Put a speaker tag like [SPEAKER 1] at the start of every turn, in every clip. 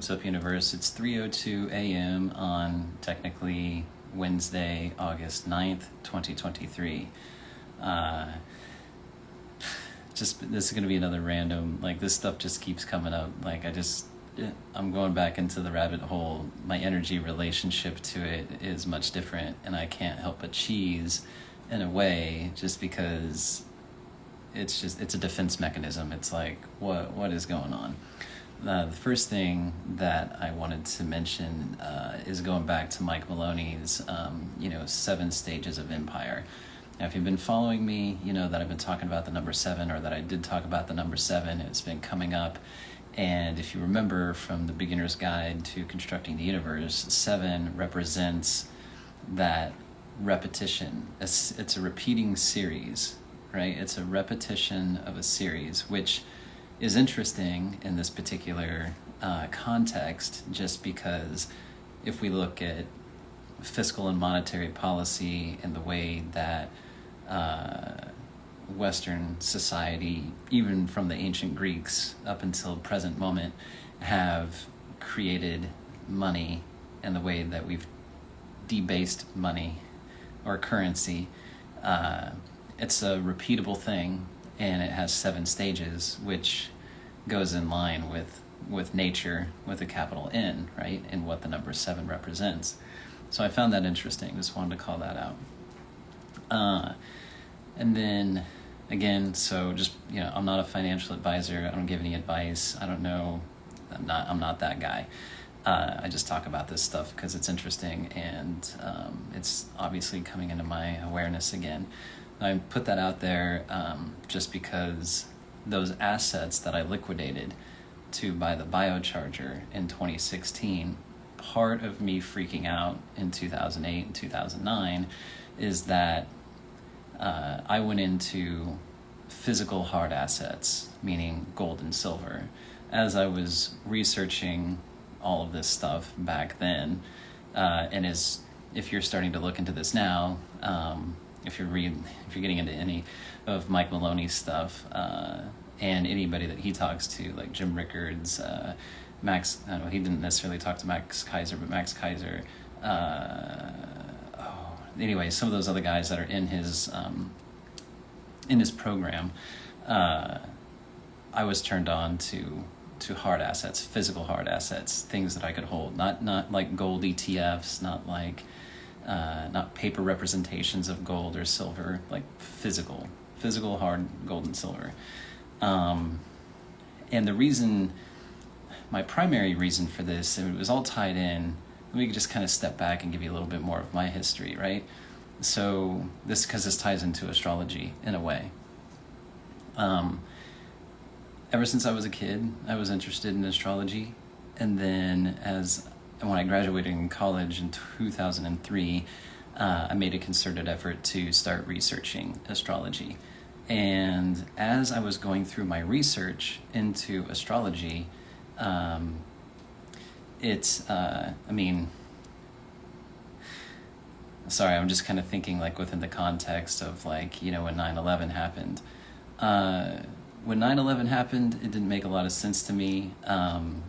[SPEAKER 1] what's up, universe? It's 3:02 a.m. on technically Wednesday, August 9th, 2023. This is going to be another random, like, this stuff just keeps coming up. Like, I'm going back into the rabbit hole. My energy relationship to it is much different, and I can't help but cheese in a way, just because it's a defense mechanism. It's like, what is going on? The first thing that I wanted to mention is going back to Mike Maloney's 7 stages of empire. Now, if you've been following me, you know that I've been talking about the number 7, or that I did talk about the number 7. It's been coming up. And if you remember from the Beginner's Guide to Constructing the Universe, 7 represents that repetition. It's a repeating series, right? It's a repetition of a series, which is interesting in this particular context, just because if we look at fiscal and monetary policy and the way that Western society, even from the ancient Greeks up until present moment, have created money, and the way that we've debased money or currency, it's a repeatable thing, and it has 7 stages, which goes in line with nature, with a capital N, right, and what the number 7 represents. So I found that interesting. Just wanted to call that out. And then again, so just, I'm not a financial advisor. I don't give any advice. I don't know. I'm not that guy. I just talk about this stuff because it's interesting, and it's obviously coming into my awareness again. I put that out there just because those assets that I liquidated to buy the biocharger in 2016, part of me freaking out in 2008 and 2009 is that I went into physical hard assets, meaning gold and silver. As I was researching all of this stuff back then, and if you're starting to look into this now, if you're getting into any of Mike Maloney's stuff, and anybody that he talks to, like Jim Rickards, Max, I don't know, he didn't necessarily talk to Max Kaiser, but Max Kaiser, anyway, some of those other guys that are in his program, I was turned on to hard assets, physical hard assets, things that I could hold, not like gold ETFs, not paper representations of gold or silver, like physical hard gold and silver. And my primary reason for this, and it was all tied in, we could just kind of step back and give you a little bit more of my history, right? So because this ties into astrology in a way. Ever since I was a kid, I was interested in astrology. And then when I graduated in college in 2003, I made a concerted effort to start researching astrology. And as I was going through my research into astrology, sorry, I'm just kind of thinking like within the context of like, when 9/11 happened. When 9/11 happened, it didn't make a lot of sense to me,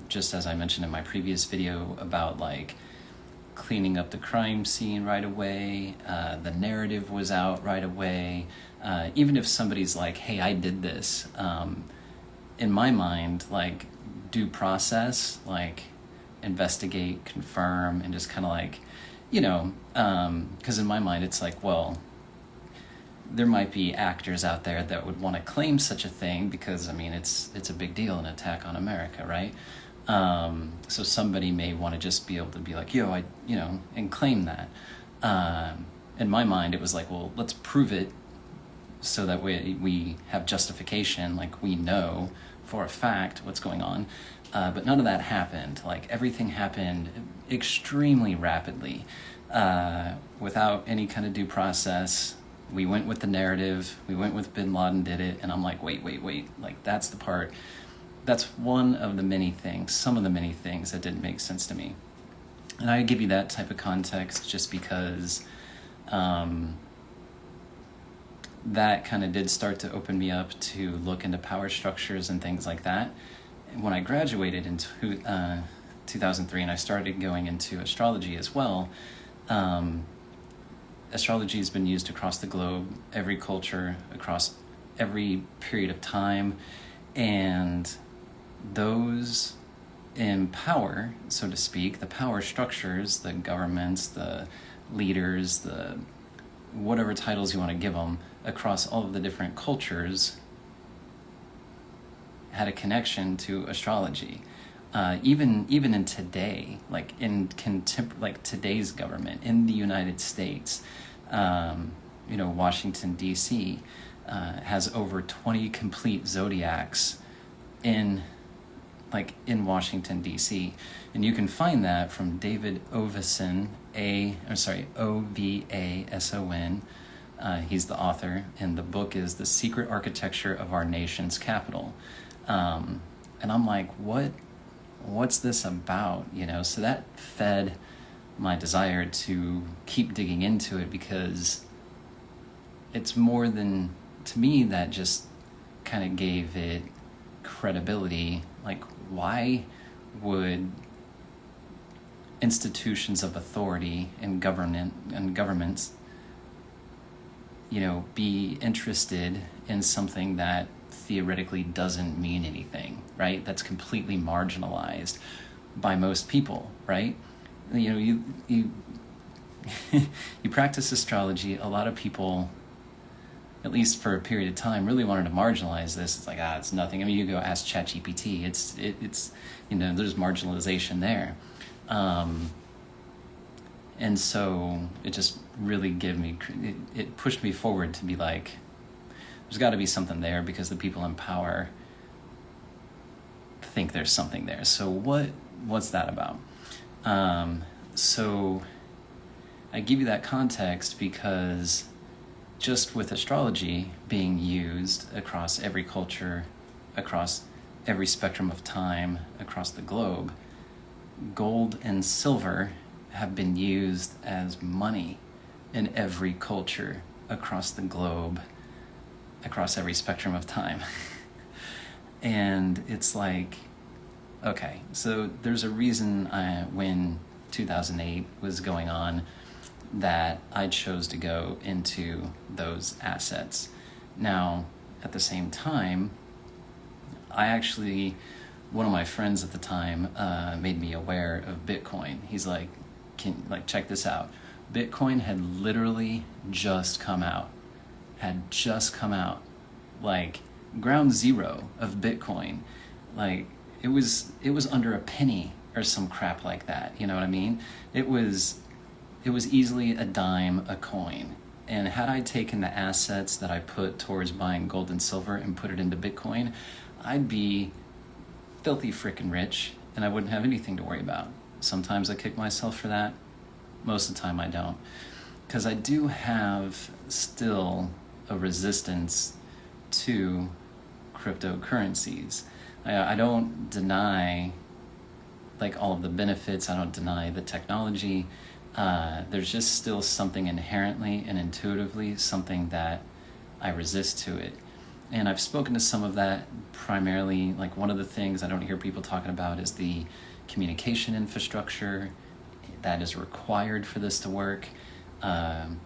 [SPEAKER 1] just as I mentioned in my previous video about like cleaning up the crime scene right away. The narrative was out right away. Even if somebody's like, hey, I did this, in my mind, like due process, like investigate, confirm, and just kind of like, because in my mind it's like, well, there might be actors out there that would want to claim such a thing because, it's a big deal, an attack on America, right? So somebody may want to just be able to be like, and claim that. In my mind, it was like, well, let's prove it so that we have justification, like we know for a fact what's going on. But none of that happened. Like everything happened extremely rapidly, without any kind of due process. We went with the narrative. We went with Bin Laden did it. And I'm like, wait. Like that's the part. That's one of the many things, some of the many things that didn't make sense to me. And I give you that type of context just because that kind of did start to open me up to look into power structures and things like that. When I graduated in 2003, and I started going into astrology as well. Astrology has been used across the globe, every culture, across every period of time, and those in power, so to speak, the power structures, the governments, the leaders, the whatever titles you want to give them, across all of the different cultures, had a connection to astrology. Even in today, like in today's government in the United States, Washington D.C. Has over 20 complete zodiacs in Washington D.C. and you can find that from David Ovason, Ovason. He's the author, and the book is The Secret Architecture of Our Nation's Capital. And I'm like, what's this about? So that fed my desire to keep digging into it, because it's more than, to me, that just kind of gave it credibility. Like, why would institutions of authority and governments be interested in something that theoretically doesn't mean anything, right? That's completely marginalized by most people, right? You practice astrology. A lot of people, at least for a period of time, really wanted to marginalize this. It's like, it's nothing. I mean, you go ask ChatGPT. It's there's marginalization there. And so it just really it pushed me forward to be like, there's got to be something there, because the people in power think there's something there. So what's that about? So I give you that context because just with astrology being used across every culture, across every spectrum of time, across the globe, gold and silver have been used as money in every culture across the globe, across every spectrum of time. And it's like, okay, so there's a reason when 2008 was going on that I chose to go into those assets. Now, at the same time, one of my friends at the time made me aware of Bitcoin. He's like, check this out. Bitcoin had literally just come out. Like, ground zero of Bitcoin. Like, it was under a penny or some crap like that. You know what I mean? It was easily a dime a coin. And had I taken the assets that I put towards buying gold and silver and put it into Bitcoin, I'd be filthy freaking rich, and I wouldn't have anything to worry about. Sometimes I kick myself for that. Most of the time I don't. Because I do have still a resistance to cryptocurrencies. I don't deny all of the benefits. I don't deny the technology. There's just still something inherently and intuitively, something that I resist to it. And I've spoken to some of that primarily. Like, one of the things I don't hear people talking about is the communication infrastructure that is required for this to work.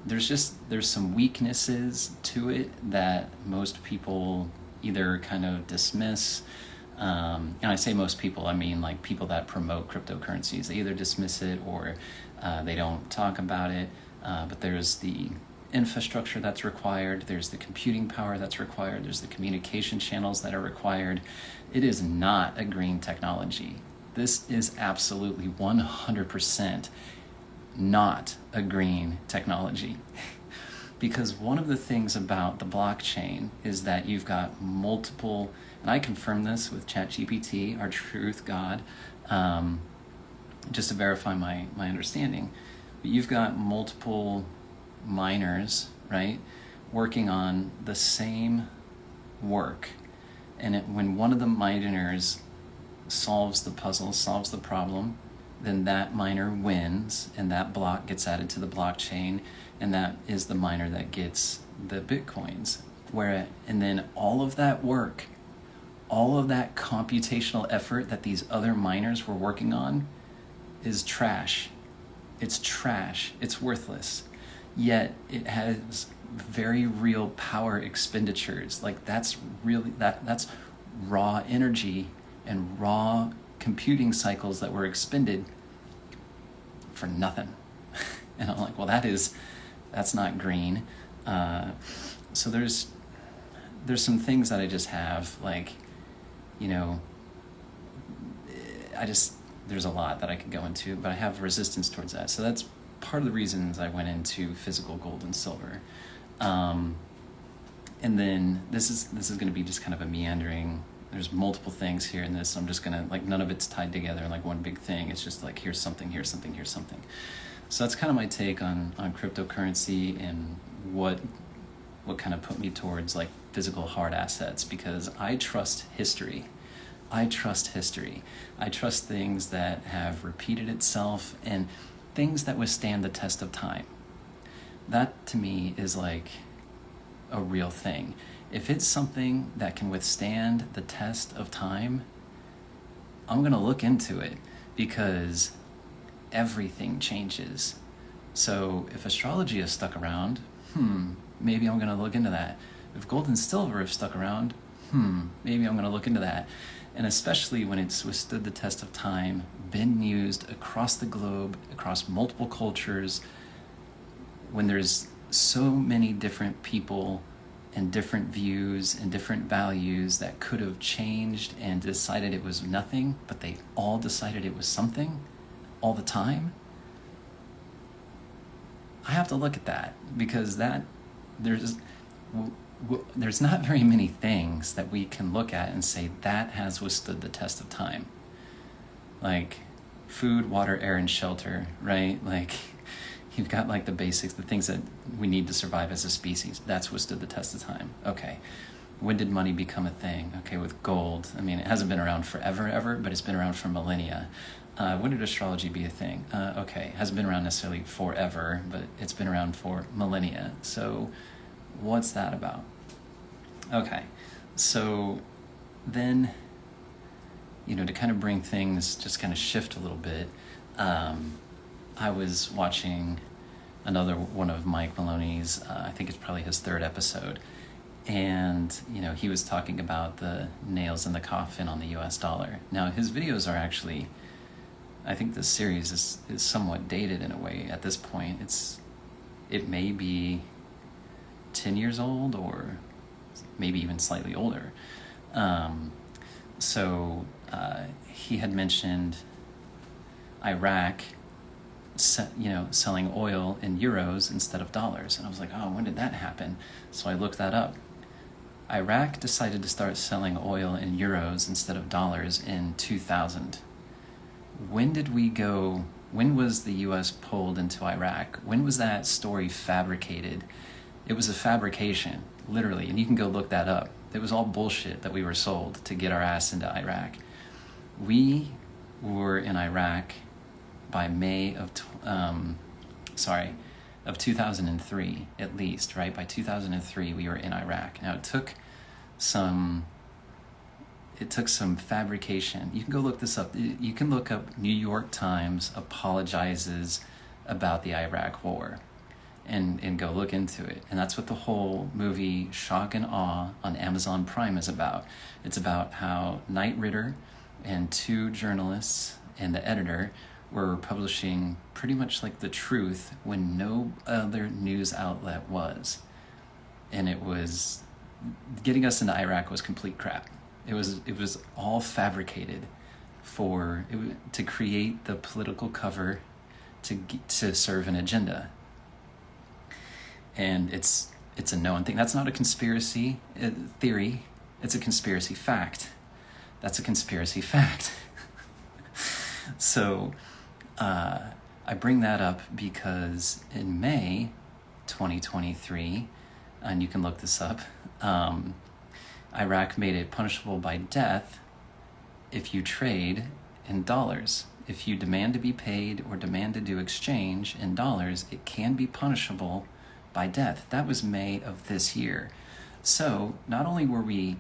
[SPEAKER 1] There's some weaknesses to it that most people either kind of dismiss. And I say most people, I mean like people that promote cryptocurrencies. They either dismiss it or they don't talk about it. But there's the infrastructure that's required. There's the computing power that's required. There's the communication channels that are required. It is not a green technology. This is absolutely 100% not a green technology. Because one of the things about the blockchain is that you've got multiple, and I confirm this with ChatGPT, our truth God, just to verify my understanding. But you've got multiple miners, right, working on the same work. And when one of the miners solves the puzzle, solves the problem, then that miner wins, and that block gets added to the blockchain, and that is the miner that gets the Bitcoins. And then all of that work all of that computational effort that these other miners were working on is trash. It's trash. It's worthless. Yet it has very real power expenditures. Like that's really that's raw energy and raw computing cycles that were expended for nothing. And I'm like, well, that's not green. So there's some things that I just have, like, you know, there's a lot that I could go into, but I have resistance towards that. So that's part of the reasons I went into physical gold and silver. And then this is going to be just kind of a meandering, there's multiple things here in this. I'm just going to, like, none of it's tied together in like one big thing. It's just like, here's something, here's something, here's something. So that's kind of my take on cryptocurrency and what kind of put me towards like physical hard assets, because I trust history. I trust things that have repeated itself and things that withstand the test of time. That to me is like a real thing. If it's something that can withstand the test of time, I'm going to look into it, because everything changes. So if astrology has stuck around, maybe I'm going to look into that. If gold and silver have stuck around, maybe I'm going to look into that. And especially when it's withstood the test of time, been used across the globe, across multiple cultures, when there's so many different people and different views and different values that could have changed and decided it was nothing, but they all decided it was something all the time. I have to look at that, because there's not very many things that we can look at and say that has withstood the test of time. Like food, water, air, and shelter, right? Like you've got like the basics, the things that we need to survive as a species. That's withstood the test of time. Okay. When did money become a thing? Okay, with gold. I mean, it hasn't been around forever, ever, but it's been around for millennia. When did astrology be a thing? Okay, it hasn't been around necessarily forever, but it's been around for millennia. So what's that about? Okay, so then, to kind of bring things, just kind of shift a little bit, I was watching another one of Mike Maloney's, I think it's probably his third episode, and, he was talking about the nails in the coffin on the US dollar. Now, his videos are actually, I think this series is somewhat dated in a way at this point. It may be 10 years old or maybe even slightly older. So he had mentioned Iraq, selling oil in euros instead of dollars. And I was like, oh, when did that happen? So I looked that up. Iraq decided to start selling oil in euros instead of dollars in 2000. When was the US pulled into Iraq? When was that story fabricated? It was a fabrication, literally, and you can go look that up. It was all bullshit that we were sold to get our ass into Iraq. We were in Iraq by May of 2003, at least, right? By 2003, we were in Iraq. Now, it took some fabrication. You can go look this up. You can look up New York Times apologizes about the Iraq War and go look into it. And that's what the whole movie Shock and Awe on Amazon Prime is about. It's about how Knight Ridder and two journalists and the editor were publishing pretty much like the truth when no other news outlet was. And it was, getting us into Iraq was complete crap. It was all fabricated to create the political cover to serve an agenda. And it's a known thing. That's not a conspiracy theory. It's a conspiracy fact. That's a conspiracy fact. So I bring that up because in May 2023, and you can look this up, Iraq made it punishable by death if you trade in dollars. If you demand to be paid or demand to do exchange in dollars, it can be punishable by death. That was May of this year. So not only were we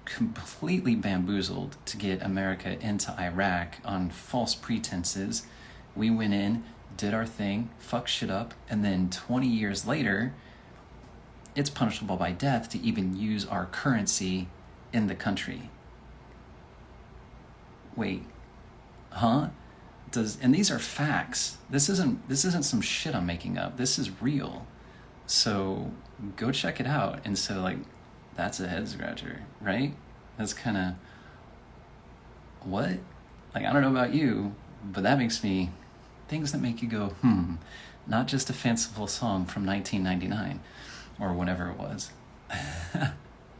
[SPEAKER 1] completely bamboozled to get America into Iraq on false pretenses. We went in, did our thing, fucked shit up, and then 20 years later, it's punishable by death to even use our currency in the country. Wait, huh? And these are facts. This isn't some shit I'm making up. This is real. So go check it out. And so, like, that's a head scratcher, right? That's kind of, what? Like, I don't know about you, but that makes me, things that make you go, not just a fanciful song from 1999 or whatever it was.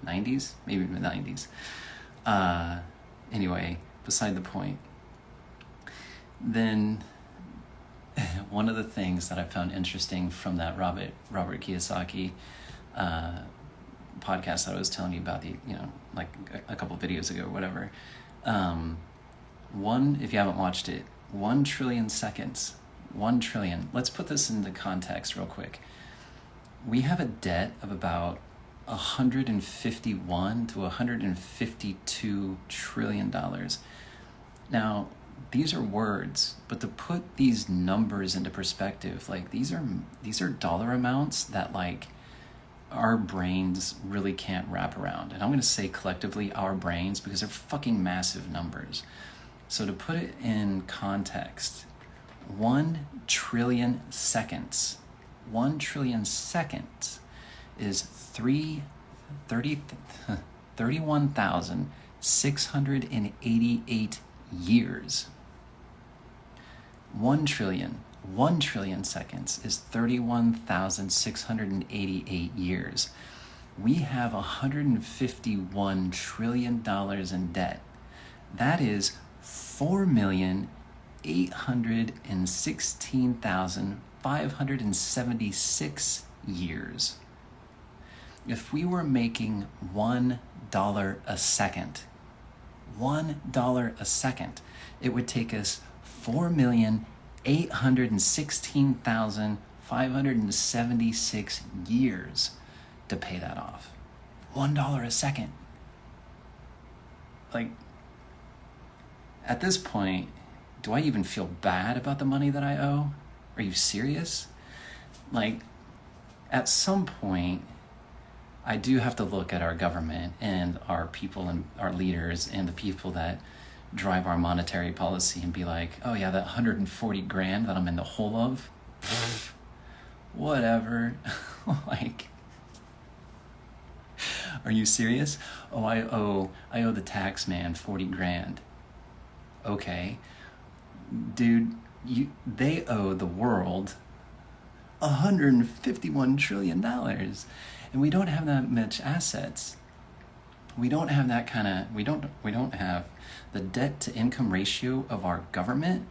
[SPEAKER 1] 90s? Maybe the 90s. Anyway, beside the point. Then one of the things that I found interesting from that Robert Kiyosaki podcast that I was telling you about, like a couple of videos ago or whatever. If you haven't watched it, 1 trillion seconds. 1 trillion. Let's put this into context real quick. We have a debt of about $151 to $152 trillion. Now, these are words, but to put these numbers into perspective, like these are dollar amounts that like our brains really can't wrap around. And I'm going to say collectively our brains because they're fucking massive numbers. So to put it in context, 1 trillion seconds. 1 trillion seconds is 31,688 years. 1 trillion seconds is 31,688 years. We have $151 trillion in debt. That is 4,816,576 years. If we were making $1 a second, $1 a second, it would take us 4,816,576 years to pay that off. $1 a second. Like, at this point, do I even feel bad about the money that I owe? Are you serious? Like, at some point, I do have to look at our government and our people and our leaders and the people that drive our monetary policy and be like, oh yeah, that 140 grand that I'm in the hole of, whatever. Like, are you serious? Oh, I owe the tax man 40 grand. Okay, dude, they owe the world $151 trillion, and we don't have that much assets. We don't have that kind of, we don't have the debt to income ratio of our government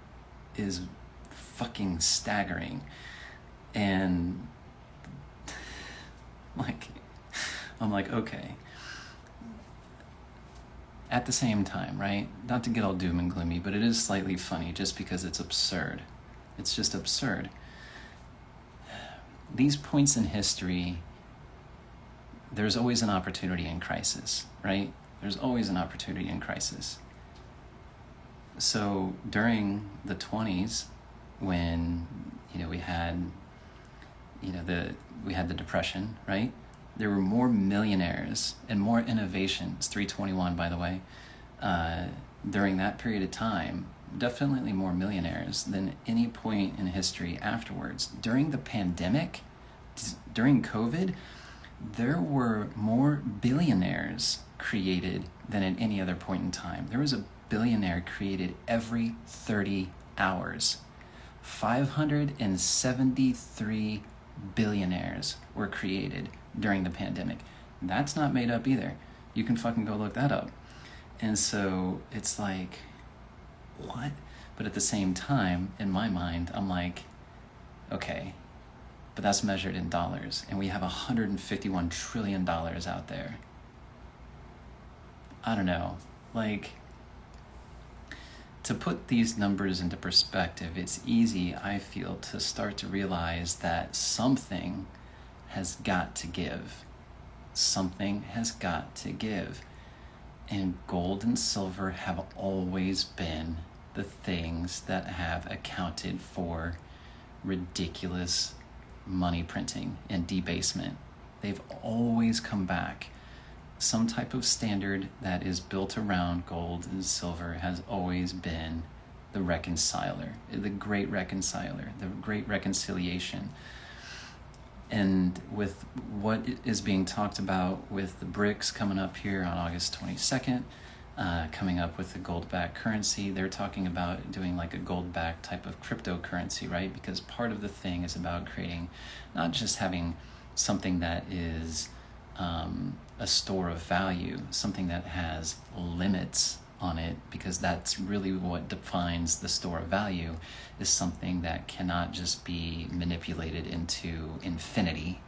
[SPEAKER 1] is fucking staggering. And like, I'm like, okay. At the same time, right? Not to get all doom and gloomy, but it is slightly funny just because it's absurd. It's just absurd. These points in history, there's always an opportunity in crisis, right? There's always an opportunity in crisis. So during the 20s, when we had the Depression, right? There were more millionaires and more innovations, 321 by the way, during that period of time, definitely more millionaires than any point in history afterwards. During the pandemic, during COVID, there were more billionaires created than at any other point in time. There was a billionaire created every 30 hours. 573 billionaires were created during the pandemic. That's not made up either. You can fucking go look that up. And so it's like, what? But at the same time, in my mind, I'm like, okay, but that's measured in dollars, and we have $151 trillion out there. I don't know, like, to put these numbers into perspective, it's easy, I feel, to start to realize that something has got to give. Something has got to give. And gold and silver have always been the things that have accounted for ridiculous money printing and debasement. They've always come back. Some type of standard that is built around gold and silver has always been the reconciler, the great reconciler, the great reconciliation. And with what is being talked about with the BRICS coming up here on August 22nd, coming up with the gold-backed currency, they're talking about doing like a gold-backed type of cryptocurrency, right? Because part of the thing is about creating, not just having something that is a store of value, something that has limits on it, because that's really what defines the store of value, is something that cannot just be manipulated into infinity,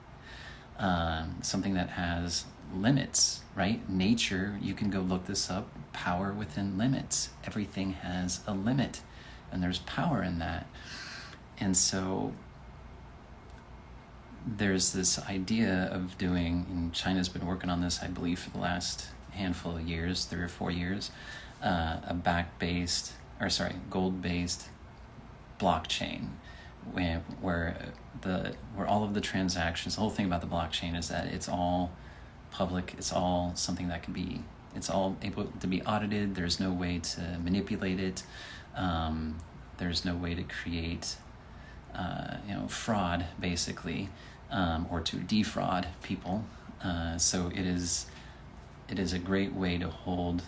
[SPEAKER 1] something that has limits, right? Nature, you can go look this up, power within limits. Everything has a limit, and there's power in that. And so there's this idea of doing, and China's been working on this, I believe, for the last handful of years, 3 or 4 years, a gold-based blockchain, where all of the transactions, the whole thing about the blockchain is that it's all public, it's all something that it's all able to be audited. There's no way to manipulate it. There's no way to create fraud, basically, or to defraud people. So it is a great way to hold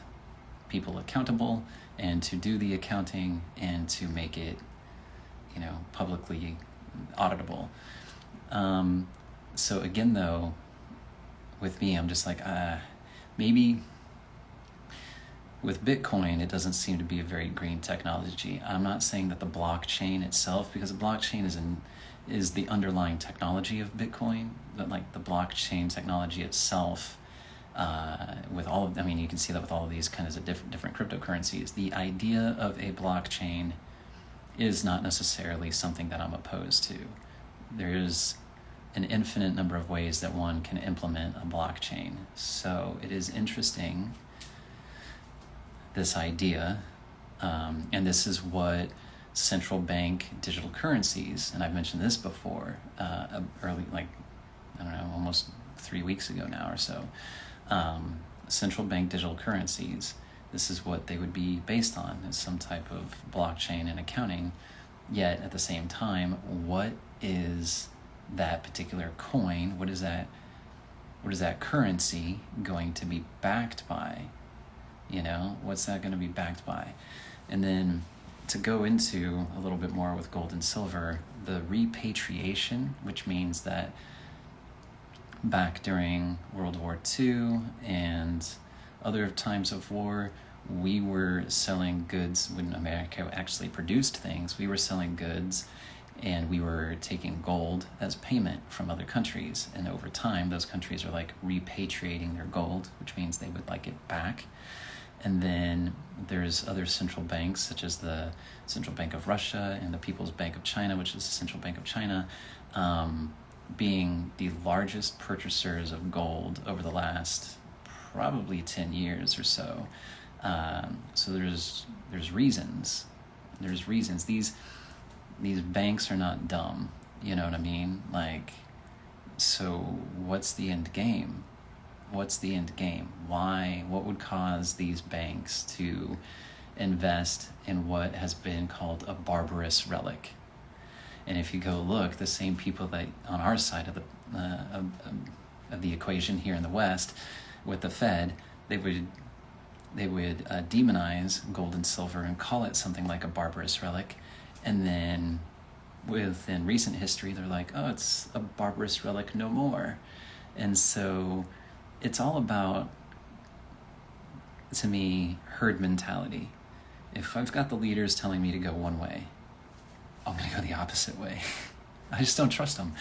[SPEAKER 1] people accountable and to do the accounting and to make it, publicly auditable. So again, though, with me, I'm just like, maybe with Bitcoin, it doesn't seem to be a very green technology. I'm not saying that the blockchain itself, because the blockchain is the underlying technology of Bitcoin, but like the blockchain technology itself, with all of, you can see that with all of these kinds of different cryptocurrencies, the idea of a blockchain is not necessarily something that I'm opposed to. There's an infinite number of ways that one can implement a blockchain. So it is interesting, this idea, and this is what central bank digital currencies, and I've mentioned this before, almost 3 weeks ago now or so, central bank digital currencies, this is what they would be based on, is some type of blockchain and accounting. Yet at the same time, what is that particular coin? What is that currency going to be backed by? What's that going to be backed by? And then to go into a little bit more with gold and silver, the repatriation, which means that back during World War II and other times of war, we were selling goods. When America actually produced things, we were selling goods, and we were taking gold as payment from other countries. And over time, those countries are like repatriating their gold, which means they would like it back. And then there's other central banks, such as the Central Bank of Russia and the People's Bank of China, which is the Central Bank of China, being the largest purchasers of gold over the last probably 10 years or so. So there's reasons. There's reasons. These banks are not dumb. You know what I mean? So what's the end game? What's the end game? Why? What would cause these banks to invest in what has been called a barbarous relic? And if you go look, the same people that on our side of the equation here in the West, with the Fed, they would demonize gold and silver and call it something like a barbarous relic, and then within recent history, they're like, oh, it's a barbarous relic no more. And so it's all about, to me, herd mentality. If I've got the leaders telling me to go one way, I'm going to go the opposite way. I just don't trust them.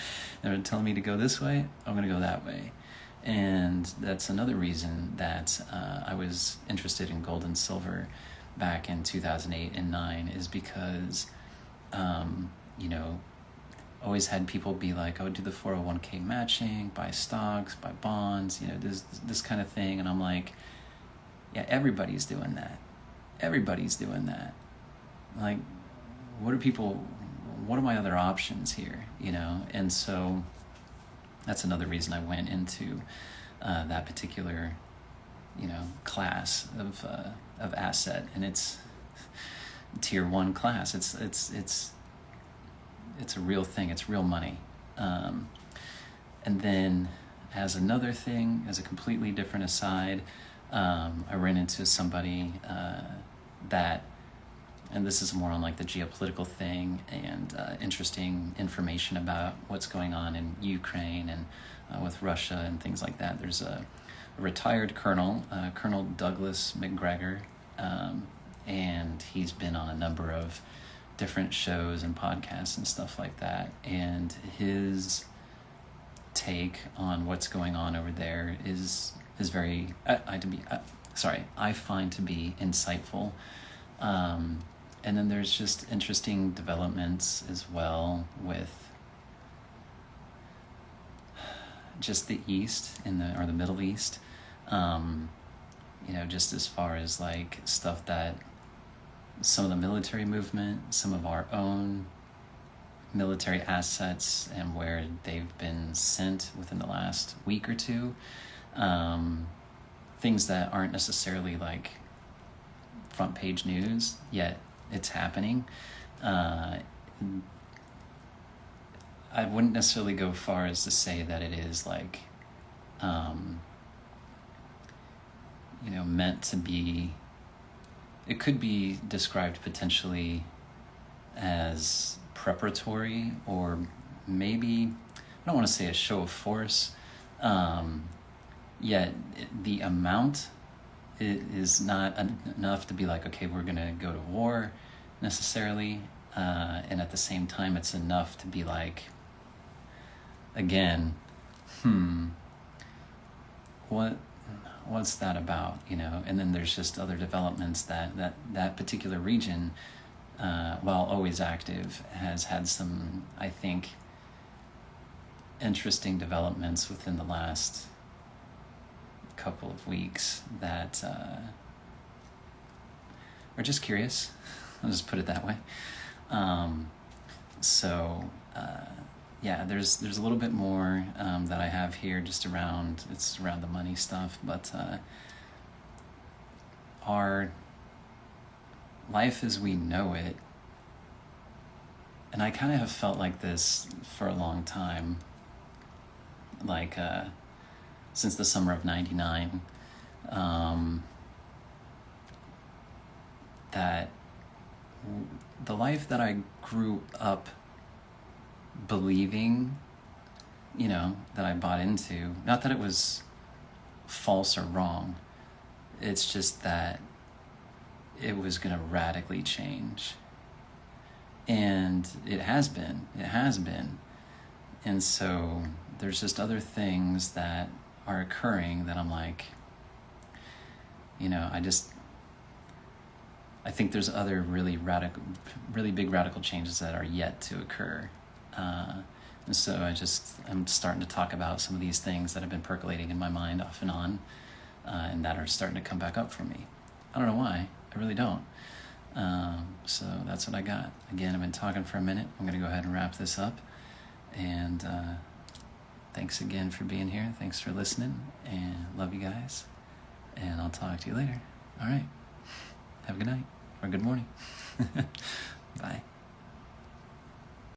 [SPEAKER 1] They're telling me to go this way, I'm going to go that way. And that's another reason that I was interested in gold and silver back in 2008 and 2009, is because, always had people be like, oh, do the 401k matching, buy stocks, buy bonds, this kind of thing. And I'm like, Yeah, everybody's doing that. Everybody's doing that. Like, what are my other options here, you know? And so that's another reason I went into that particular, you know, class of asset, and it's tier 1 class. It's a real thing. It's real money. And then as another thing, as a completely different aside, I ran into somebody that, and this is more on like the geopolitical thing and interesting information about what's going on in Ukraine and with Russia and things like that. There's a retired colonel, Colonel Douglas McGregor, and he's been on a number of different shows and podcasts and stuff like that. And his take on what's going on over there is very, I find to be insightful. And then there's just interesting developments as well with just the East or the Middle East. You know, just as far as like stuff that some of the military movement, some of our own military assets and where they've been sent within the last week or two. Things that aren't necessarily like front page news, yet it's happening. I wouldn't necessarily go far as to say that it is like, you know, meant to be. It could be described potentially as preparatory, or maybe, I don't want to say a show of force, yet the amount is not enough to be like, okay, we're going to go to war necessarily, and at the same time it's enough to be like, again, what's that about, you know? And then there's just other developments that particular region, while always active, has had some, I think, interesting developments within the last couple of weeks that are just curious. I'll just put it that way. Yeah, there's a little bit more that I have here just around the money stuff, but our life as we know it, and I kind of have felt like this for a long time, like since the summer of '99, that the life that I grew up believing, you know, that I bought into, not that it was false or wrong, it's just that it was going to radically change. And it has been. And so there's just other things that are occurring that I'm like, you know, I think there's other really big radical changes that are yet to occur. And so I'm starting to talk about some of these things that have been percolating in my mind off and on, and that are starting to come back up for me. I don't know why. I really don't. So that's what I got. Again, I've been talking for a minute. I'm going to go ahead and wrap this up. And thanks again for being here. Thanks for listening. And love you guys. And I'll talk to you later. All right. Have a good night or good morning.